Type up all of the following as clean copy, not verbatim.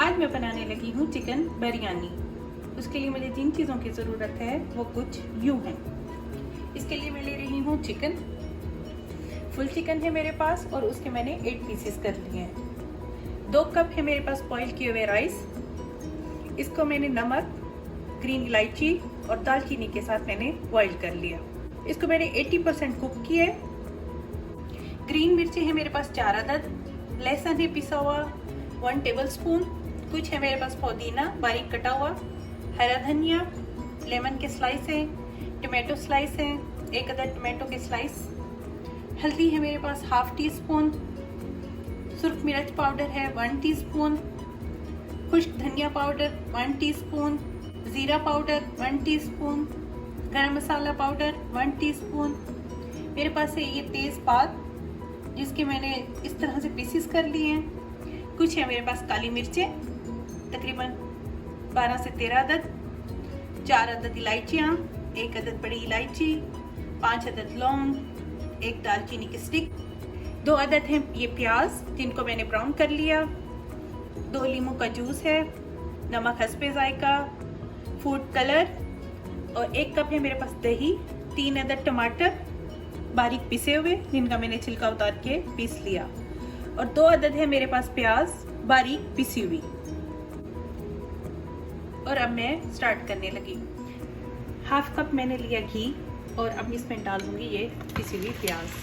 आज मैं बनाने लगी हूँ चिकन बिरयानी। उसके लिए मुझे जिन चीज़ों की ज़रूरत है वो कुछ यूँ हैं। इसके लिए मैं ले रही हूँ चिकन, फुल चिकन है मेरे पास और उसके मैंने 8 पीसेस कर लिए हैं। 2 कप है मेरे पास बॉईल किए हुए राइस। इसको मैंने नमक, ग्रीन इलायची और दालचीनी के साथ मैंने बॉईल कर लिया। इसको मैंने 80% कुक किया है। ग्रीन मिर्ची है मेरे पास 4 अदद, लहसुन है पिसा हुआ 1 टेबलस्पून, कुछ है मेरे पास पुदीना बारीक कटा हुआ, हरा धनिया, लेमन के स्लाइस हैं, टमाटो स्लाइस हैं, 1 अदद टमाटो के स्लाइस, हल्दी है मेरे पास 1/2 टीस्पून, सुर्ख मिर्च पाउडर है 1 टीस्पून, खुश्क धनिया पाउडर 1 टीस्पून, जीरा पाउडर 1 टीस्पून, गरम मसाला पाउडर 1 टीस्पून। मेरे पास है ये तेज़पात जिसके मैंने इस तरह से पीसेस कर लिए हैं। कुछ है मेरे पास काली मिर्चें तकरीबन 12 से 13 अदद, 4 अदद इलायचियाँ, 1 अदद बड़ी इलायची, 5 अदद लौंग, 1 दालचीनी की स्टिक, 2 अदद हैं ये प्याज जिनको मैंने ब्राउन कर लिया, 2 लीमू का जूस है, नमक हस्बे जायका, फूड कलर और 1 कप है मेरे पास दही, 3 अदद टमाटर बारीक पिसे हुए जिनका मैंने छिलका उतार के पीस लिया और 2 अदद है मेरे पास प्याज बारीक पिसी हुई। और अब मैं स्टार्ट करने लगी। 1/2 कप मैंने लिया घी और अब इसमें डाल दूंगी ये पिसी हुई प्याज।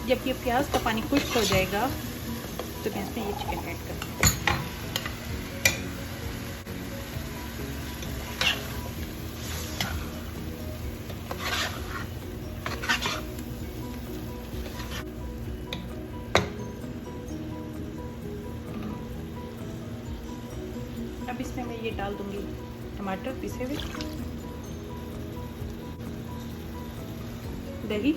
जब ये प्याज का पानी खुश्क हो जाएगा तो मैं इसमें ये चिकन ऐड कर दूँगी। अब इसमें मैं ये डाल दूंगी टमाटर पिसे हुए, दही,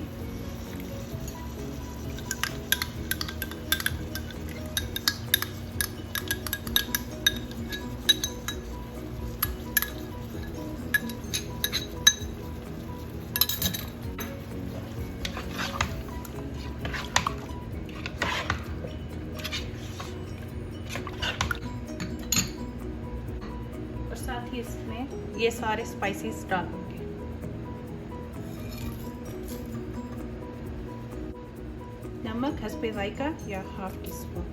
साथ ही इसमें ये सारे स्पाइसेस डाल दूंगी। नमक हस्बे जायका या 1/2 टीस्पून,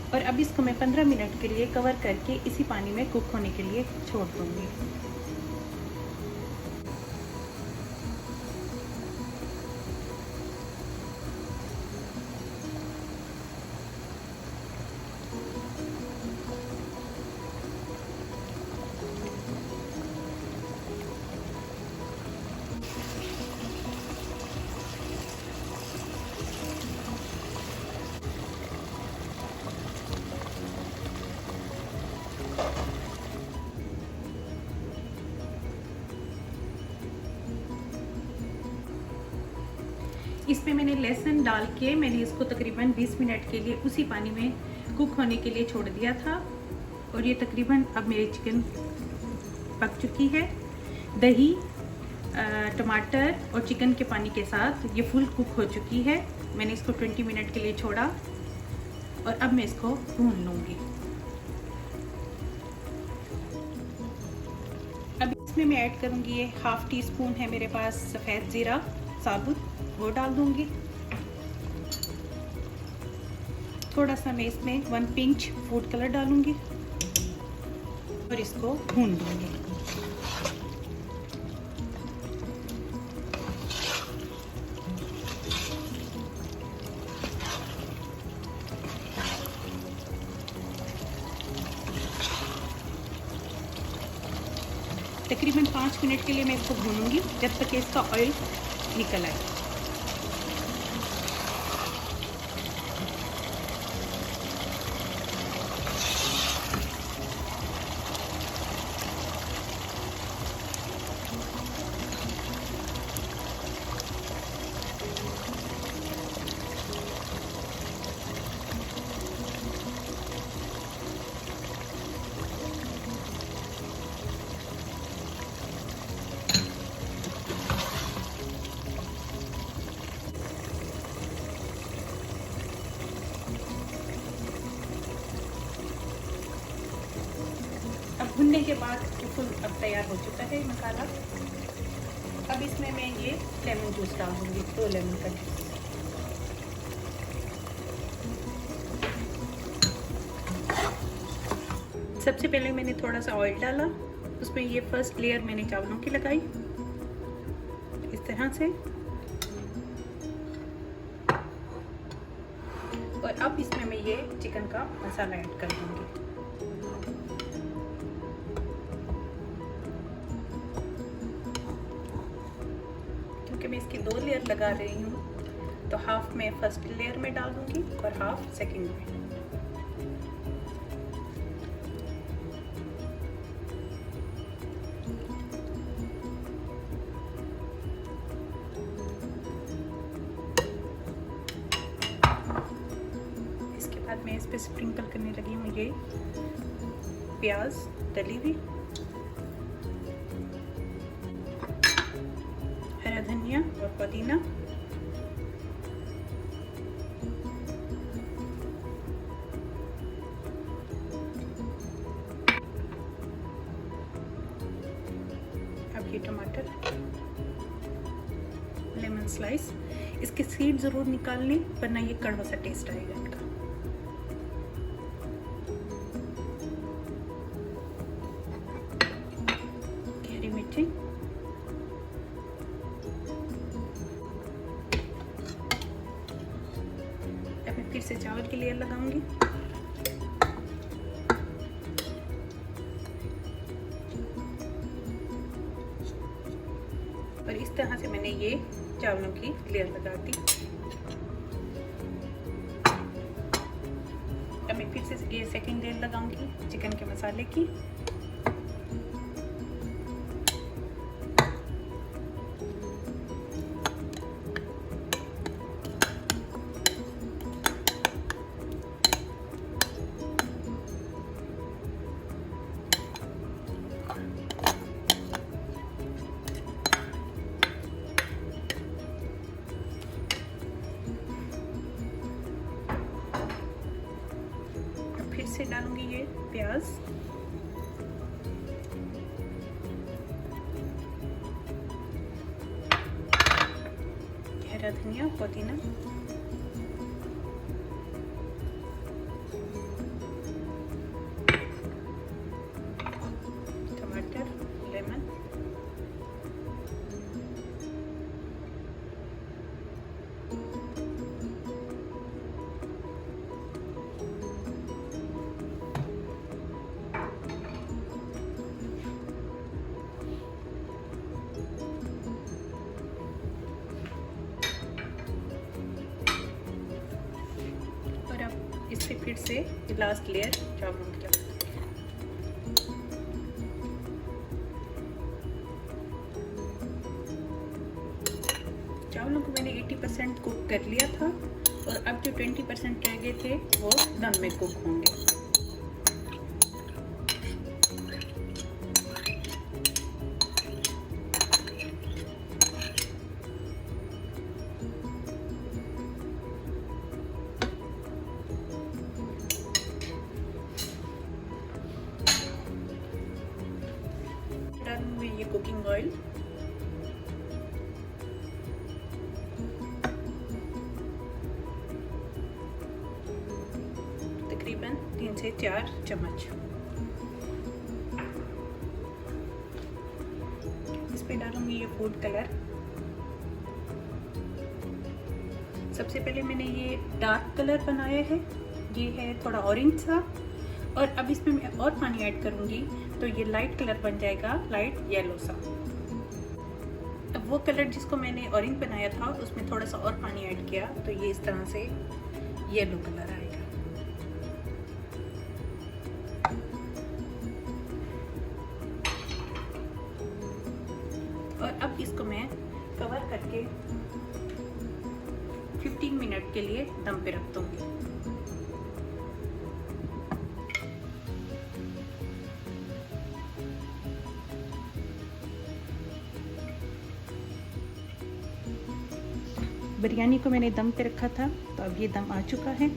और अब इसको मैं 15 मिनट के लिए कवर करके इसी पानी में कुक होने के लिए छोड़ दूंगी। इसमें मैंने लहसुन डाल के मैंने इसको तकरीबन 20 मिनट के लिए उसी पानी में कुक होने के लिए छोड़ दिया था और ये तकरीबन अब मेरी चिकन पक चुकी है। दही, टमाटर और चिकन के पानी के साथ ये फुल कुक हो चुकी है। मैंने इसको 20 मिनट के लिए छोड़ा और अब मैं इसको भून लूँगी। अब इसमें मैं ऐड करूँगी, ये हाफ टी स्पून है मेरे पास सफ़ेद ज़ीरा साबुत, वो डाल दूँगी। थोड़ा सा मैं इसमें 1 पिंच फूड कलर डालूँगी और इसको भून दूँगी। तकरीबन 5 मिनट के लिए मैं इसको भूनूंगी जब तक कि इसका ऑयल निकल आए। भुनने के बाद बिल्कुल अब तैयार हो चुका है मसाला। अब इसमें मैं ये लेमन जूस डाल दूँगी, 2 लेमन का जूस। सबसे पहले मैंने थोड़ा सा ऑयल डाला, उसमें ये फर्स्ट लेयर मैंने चावलों की लगाई इस तरह से, और अब इसमें मैं ये चिकन का मसाला ऐड कर दूँगी। मैं इसकी 2 लेयर लगा रही हूँ तो हाफ में फर्स्ट लेयर में डाल दूँगी और हाफ सेकंड में। इसके बाद मैं इस पे स्प्रिंकल करने लगी हूँ ये प्याज तली हुई, हरा धनिया और पुदीना, अब ये टमाटर, लेमन स्लाइस, इसके सीड जरूर निकाल लें वरना ये कड़वा सा टेस्ट आएगा इनका। हरी मिर्ची, फिर से चावल की लेयर लगाऊंगी। और इस तरह से मैंने ये चावलों की लेयर लगा दी। अब मैं फिर से ये सेकंड लेयर लगाऊंगी चिकन के मसाले की। फिर से डालूंगी ये प्याज, हरा धनिया, पुदीना, टमाटर, लेमन, इससे फिर से लास्ट लेयर चावलों की लगा। चावलों को मैंने 80% कुक कर लिया था और अब जो 20% रह गए थे वो दम में कुक होंगे। है ये कुकिंग ऑयल। तकरीबन 3 से 4 चम्मच। इस पे डालूंगी ये फूड कलर। सबसे पहले मैंने ये डार्क कलर बनाया है, ये है थोड़ा ऑरेंज सा, और अब इसमें मैं और पानी ऐड करूंगी तो ये लाइट कलर बन जाएगा, लाइट येलो सा। अब वो कलर जिसको मैंने ऑरेंज बनाया था उसमें थोड़ा सा और पानी ऐड किया तो ये इस तरह से येलो कलर आएगा। और अब इसको मैं कवर करके 15 मिनट के लिए दम पे रख दूंगी। बिरयानी को मैंने दम पे रखा था तो अब ये दम आ चुका है।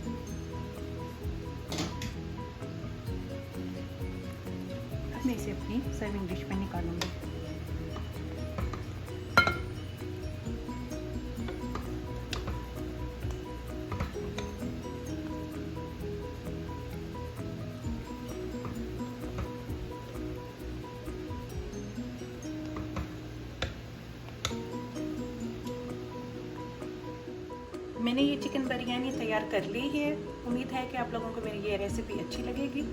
अब मैं इसे अपनी सर्विंग डिश में निकालूंगी। मैंने ये चिकन बिरयानी तैयार कर ली है। उम्मीद है कि आप लोगों को मेरी ये रेसिपी अच्छी लगेगी।